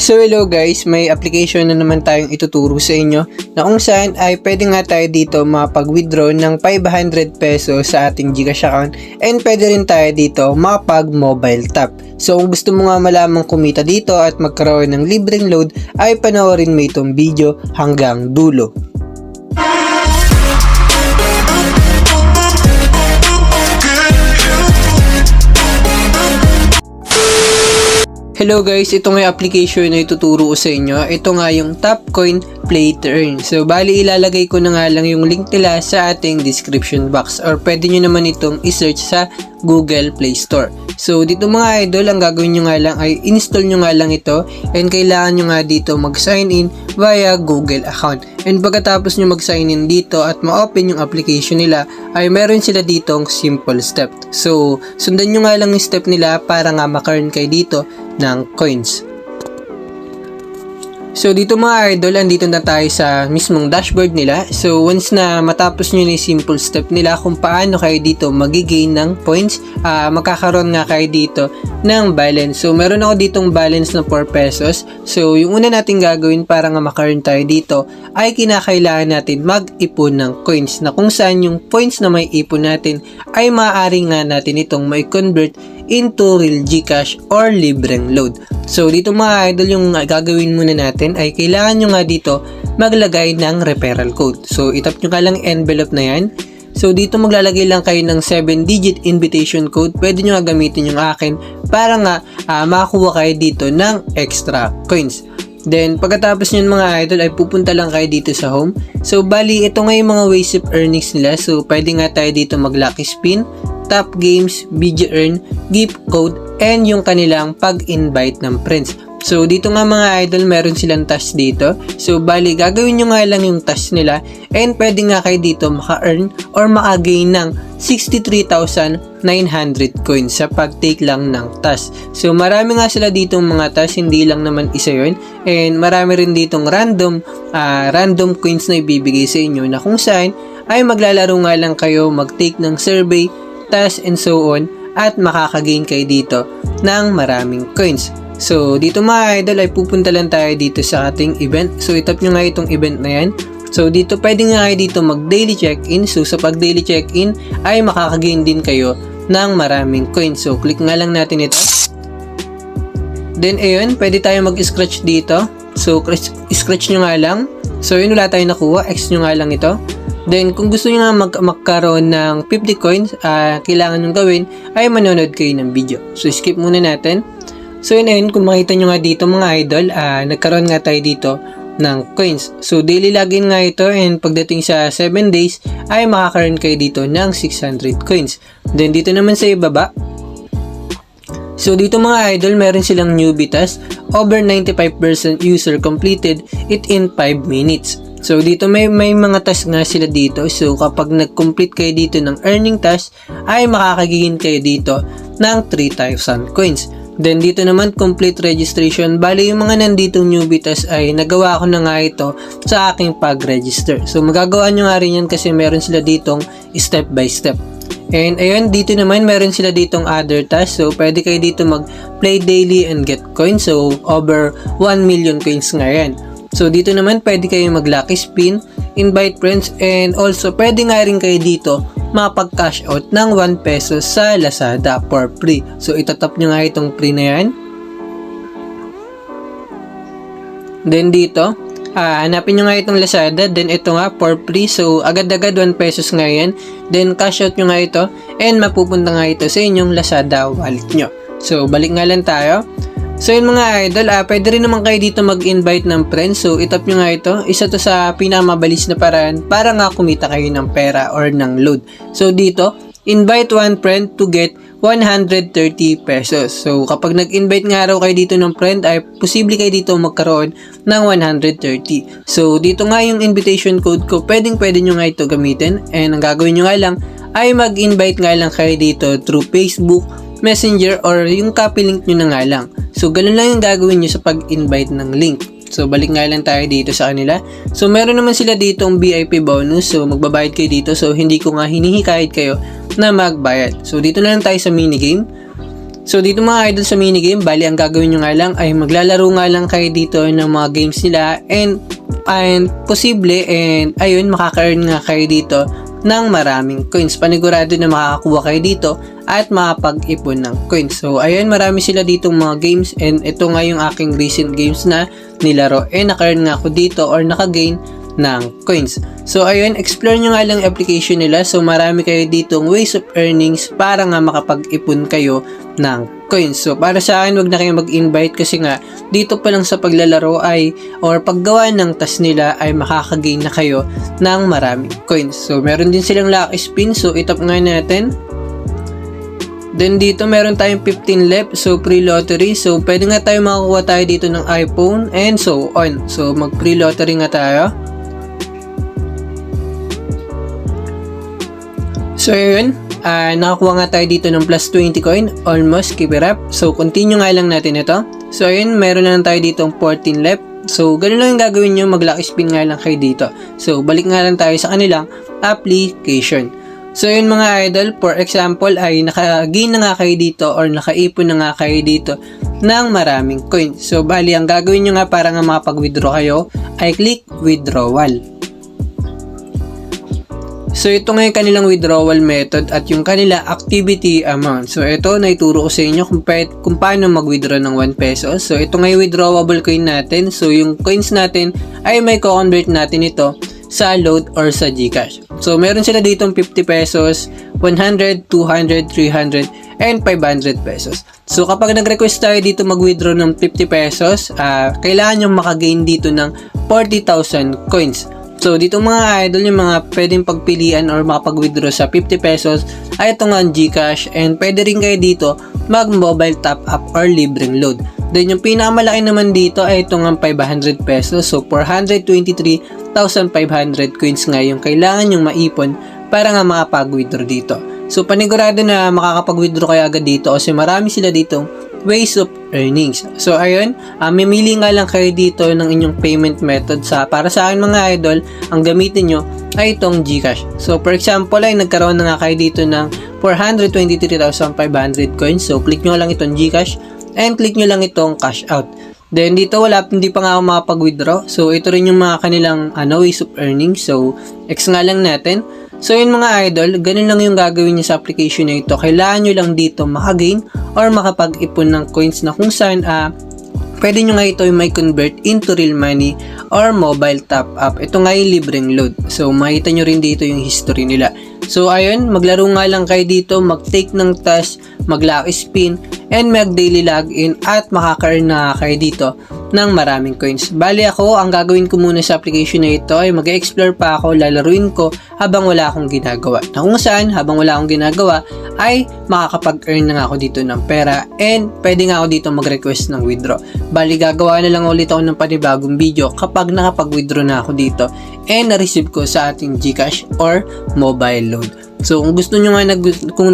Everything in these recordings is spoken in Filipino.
So hello guys, may application na naman tayong ituturo sa inyo na kung saan ay pwede nga tayo dito makapag-withdraw ng 500 pesos sa ating GCash account and pwede rin tayo dito makapag-mobile tap. So kung gusto mo nga malamang kumita dito at magkaroon ng libreng load ay panoorin mo itong video hanggang dulo. Hello guys, ito nga yung application na ituturo ko sa inyo. Ito nga yung Tapcoin Play to Earn. So bali ilalagay ko na nga lang yung link nila sa ating description box or pwede nyo naman itong isearch sa Google Play Store. So dito mga idol, ang gagawin nyo nga lang ay install nyo nga lang ito and kailangan nyo nga dito mag-sign in via Google account. And pagkatapos nyo mag-sign in dito at ma-open yung application nila ay meron sila ditong simple step. So sundan nyo nga lang yung step nila para nga maka-earn kayo dito ng coins. So dito mga idol, andito na tayo sa mismong dashboard nila. So once na matapos nyo na yung simple step nila kung paano kayo dito magigain ng points, magkakaroon nga kayo dito ng balance. So meron ako ditong balance na 4 pesos. So yung una natin gagawin para nga maka-earn tayo dito ay kinakailangan natin mag-ipon ng coins na kung saan yung points na may ipon natin ay maaari nga natin itong mai-convert into real GCash or libreng load. So dito mga idol, yung gagawin muna natin ay kailangan nyo nga dito maglagay ng referral code. So itap nyo ka lang envelope na yan. So dito maglalagay lang kayo ng 7-digit invitation code. Pwede nyo nga gamitin yung akin para nga makakuha kayo dito ng extra coins. Then pagkatapos nyo mga idol ay pupunta lang kayo dito sa home. So bali ito nga yung mga ways of earnings nila. So pwede nga tayo dito mag lucky spin, tap games, BG earn, gift code, and yung kanilang pag-invite ng friends. So dito nga mga idol, meron silang task dito. So bali gagawin nyo nga lang yung task nila and pwede nga kayo dito maka-earn or maka-gain ng 63,900 coins sa pag-take lang ng task. So marami nga sila ditong mga task, hindi lang naman isa yun. And marami rin ditong random coins na ibibigay sa inyo na kung saan ay maglalaro nga lang kayo, mag-take ng survey, task and so on at makakagain kayo dito ng maraming coins. So dito mga idol ay pupunta lang tayo dito sa ating event. So itap nyo nga itong event na yan. So dito pwede nga kayo dito mag daily check-in. So sa pag daily check-in ay makakagain din kayo ng maraming coins. So click nga lang natin ito. Then ayun, pwede tayo mag-scratch dito. So scratch nyo nga lang. So yun, wala tayong nakuha. X nyo nga lang ito. Then kung gusto nyo nga magkaroon ng 50 coins, kailangan nyo gawin ay manonood kayo ng video. So skip muna natin. So yun, kung makita nyo nga dito mga idol, nagkaroon nga tayo dito ng coins. So daily login nga ito and pagdating sa 7 days ay makakaroon kayo dito ng 600 coins. Then dito naman sa ibaba, so dito mga idol, meron silang newbie task. Over 95% user completed it in 5 minutes. So dito may mga task nga sila dito. So kapag nag-complete kayo dito ng earning task ay makakagigin kayo dito ng 3,000 coins. Then dito naman complete registration. Bali yung mga nandito newbie task ay nagawa ko na nga ito sa aking pag-register. So magagawa nyo nga rin yan kasi meron sila ditong step by step. And ayun, dito naman meron sila ditong other tasks. So pwede kayo dito mag-play daily and get coins. So over 1 million coins nga yan. So dito naman pwede kayo mag-lucky spin, invite friends, and also pwede nga rin kayo dito makapag-cash out ng 1 peso sa Lazada for free. So itatap nyo nga itong free na yan. Then dito, hanapin nyo nga itong Lazada. Then ito nga for free. So agad-agad 1 pesos nga yan. Then cash out nyo nga ito and mapupunta nga ito sa inyong Lazada wallet nyo. So balik nga lang tayo. So yun mga idol, pwede rin naman kayo dito mag-invite ng friends. So itap nyo nga ito. Isa to sa pinamabilis na paraan para nga kumita kayo ng pera or ng load. So dito, invite one friend to get 130 pesos. So kapag nag-invite nga raw kayo dito ng friend ay posible kayo dito magkaroon ng 130. So dito nga yung invitation code ko, pwede nyo nga ito gamitin. And ang gagawin nyo nga lang ay mag-invite nga lang kayo dito through Facebook, Messenger, or yung copy link nyo na nga lang. So ganun lang yung gagawin nyo sa pag-invite ng link. So balik nga lang tayo dito sa kanila. So meron naman sila ditong VIP bonus. So magbabayad kayo dito. So hindi ko nga hinihikayat kayo na magbayad. So dito na lang tayo sa minigame. So dito mga idol sa minigame, bali ang gagawin nyo nga lang ay maglalaro nga lang kayo dito ng mga games nila and posible and ayun makaka-earn nga kayo dito ng maraming coins. Panigurado na makakakuha kayo dito at makapag-ipon ng coins. So ayun, marami sila ditong mga games and ito nga yung aking recent games na nilaro and naka-earn nga ako dito or naka-gain ng coins. So ayun, explore nyo nga lang yung application nila. So marami kayo ditong ways of earnings para nga makapag-ipon kayo ng coins. So para sa akin, wag na kayo mag-invite kasi nga dito pa lang sa paglalaro ay or paggawa ng task nila ay makakagain na kayo ng maraming coins. So meron din silang lucky spin. So itap nga natin. Then dito meron tayong 15 left, so pre-lottery. So pwede nga tayo makakuha tayo dito ng iPhone and so on. So mag pre-lottery nga tayo. So yun, nakakuha nga tayo dito ng plus 20 coin, almost, keep it up. So continue nga lang natin ito. So ayun, meron na lang tayo dito 14 left. So ganun lang yung gagawin nyo, mag-lucky spin nga lang kayo dito. So balik nga lang tayo sa kanilang application. So yun mga idol, for example ay naka-gain na nga kayo dito or nakaipon na nga kayo dito ng maraming coin. So bali ang gagawin nyo nga para nga makapag-withdraw kayo ay click withdrawal. So ito nga yung kanilang withdrawal method at yung kanila activity amount. So ito naituro ko sa inyo kung paano mag-withdraw ng 1 peso. So ito nga yung withdrawable coin natin. So yung coins natin ay may co-convert natin ito sa load or sa GCash. So meron sila dito 50 pesos, 100, 200, 300, and 500 pesos. So kapag nag-request tayo dito mag-withdraw ng 50 pesos, kailangan nyo makagain dito ng 40,000 coins. So dito mga idol, yung mga pwedeng pagpilian or makapag-withdraw sa 50 pesos ay ito nga ang GCash and pwede rin kayo dito mag-mobile top up or libreng load. Then yung pinakamalaki naman dito ay ito nga 500 pesos. So 423,500 coins nga yung kailangan yung maipon para nga makapag-withdraw dito. So panigurado na makakapag-withdraw kayo agad dito kasi marami sila ditong ways of earnings. So ayun, mamili nga lang kayo dito ng inyong payment method. Para sa akin mga idol, ang gamitin nyo ay itong GCash. So for example ay nagkaroon na nga kayo dito ng 423,500 coins. So click nyo lang itong GCash and click nyo lang itong cash out. Then dito hindi pa nga ako makapag-withdraw. So ito rin yung mga kanilang ways of earnings. So X nga lang natin. So yun mga idol, ganun lang yung gagawin nyo sa application na ito. Kailangan nyo lang dito makagain or makapag-ipon ng coins na kung saan pwede nyo nga ito may convert into real money or mobile top up. Ito nga yung libreng load. So makita nyo rin dito yung history nila. So ayun, maglaro nga lang kayo dito, mag-take ng task, mag-lucky spin, and mag-daily login at makaka-earn na kayo dito ng maraming coins. Bali ako, ang gagawin ko muna sa application na ito ay mag-explore pa ako, lalaruin ko habang wala akong ginagawa. Na kung saan, habang wala akong ginagawa, ay makakapag-earn na nga ako dito ng pera and pwede nga ako dito mag-request ng withdraw. Bali, gagawa na lang ulit ako ng panibagong video kapag nakapag-withdraw na ako dito and na-receive ko sa ating GCash or mobile load. So kung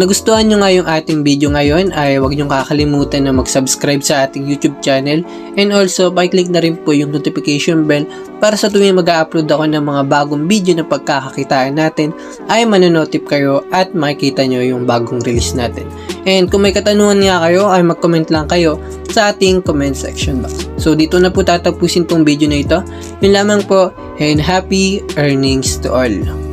nagustuhan nyo nga yung ating video ngayon ay huwag nyo kakalimutan na mag-subscribe sa ating YouTube channel and also pa-click na rin po yung notification bell para sa tuwing mag-upload ako ng mga bagong video na pagkakakitaan natin ay manonotip kayo at makikita nyo yung bagong release natin. And kung may katanungan nga kayo ay mag-comment lang kayo sa ating comment section box. So dito na po tatapusin tong video na ito. Yun lamang po and happy earnings to all.